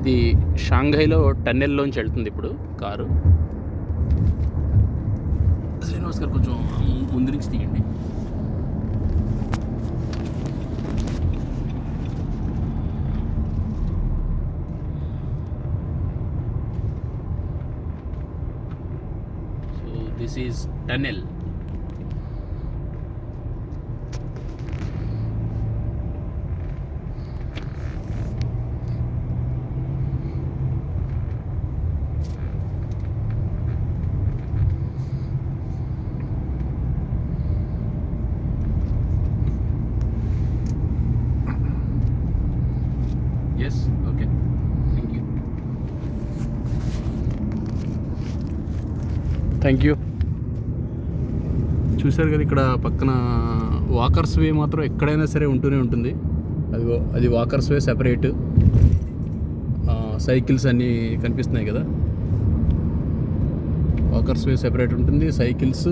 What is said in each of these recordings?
ఇది షాంఘైలో టన్నెల్లోంచి వెళ్తుంది ఇప్పుడు కారు. శ్రీనివాస్ గారు కొంచెం ముందు నుంచి తీయండి. So this is tunnel. Yes, okay, thank you. చూశారు కదా, ఇక్కడ పక్కన వాకర్స్ వే మాత్రం ఎక్కడైనా సరే ఉంటూనే ఉంటుంది. అదిగో అది వాకర్స్ వే సెపరేట్, సైకిల్స్ అన్నీ కనిపిస్తున్నాయి కదా. వాకర్స్ వే సెపరేట్ ఉంటుంది, సైకిల్స్,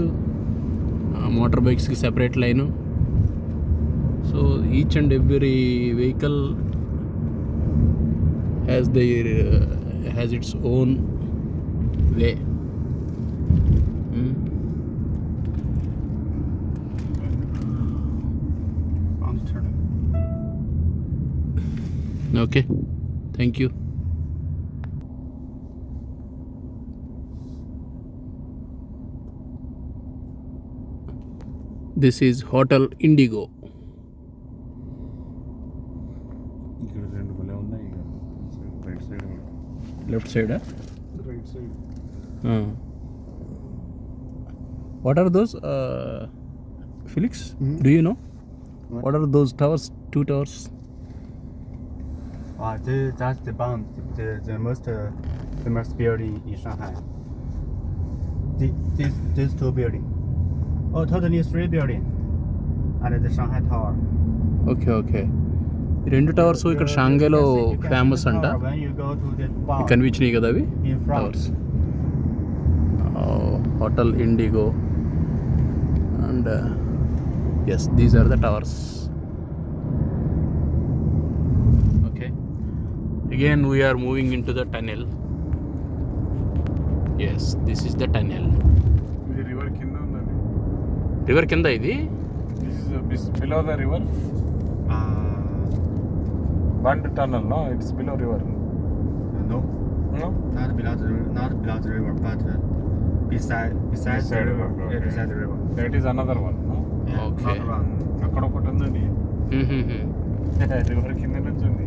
మోటార్ బైక్స్కి separate line. So each and every vehicle has its own way. Okay, thank you. This is Hotel Indigo. Left side, right side. What are those, Felix? Do you know? What are those towers? 2 towers. That's the most famous building in Shanghai. These 2 buildings. Oh, totally 3 buildings. And the Shanghai Tower. Okay. ఈ 2 towers ఇక్కడ షాంఘైలో famous అంట. కనిపించినాయి కదా అవి towers. Hotel Indigo and yes, these are the towers. Okay, again we are moving into the tunnel. Yes, this is the tunnel. ఇది river కింద ఉందండి. River కింద ఇది? This is below the river. One tunnel, no? It's below river. No? Not below the river, but beside the river. Yeah, beside the river. That is another one, no? Yeah, okay. అక్కడ ఒకటి ఉందండి. River కింద నుంచి ఉంది.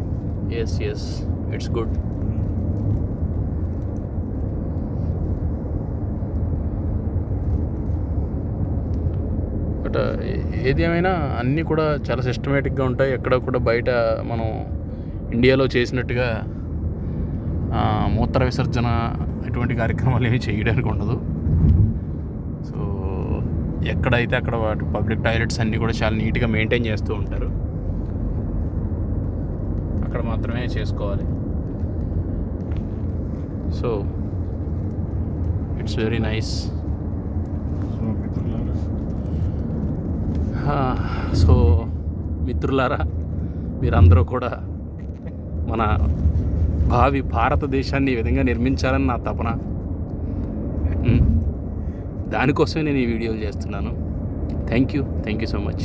Yes, it's good. But ఏది ఏమైనా అన్నీ కూడా చాలా సిస్టమేటిక్గా ఉంటాయి. ఎక్కడ కూడా బయట మనం ఇండియాలో చేసినట్టుగా మూత్ర విసర్జన ఇటువంటి కార్యక్రమాలు ఏమి చేయడానికి ఉండదు. సో ఎక్కడైతే అక్కడ వాటి పబ్లిక్ టాయిలెట్స్ అన్నీ కూడా చాలా నీట్గా మెయింటైన్ చేస్తూ ఉంటారు. అక్కడ మాత్రమే చేసుకోవాలి. So it's very nice. So మిత్రులారా, మీరందరూ కూడా మన భావి భారతదేశాన్ని ఈ విధంగా నిర్మించాలని నా తపన. దానికోసమే నేను ఈ వీడియోలు చేస్తున్నాను. Thank you so much.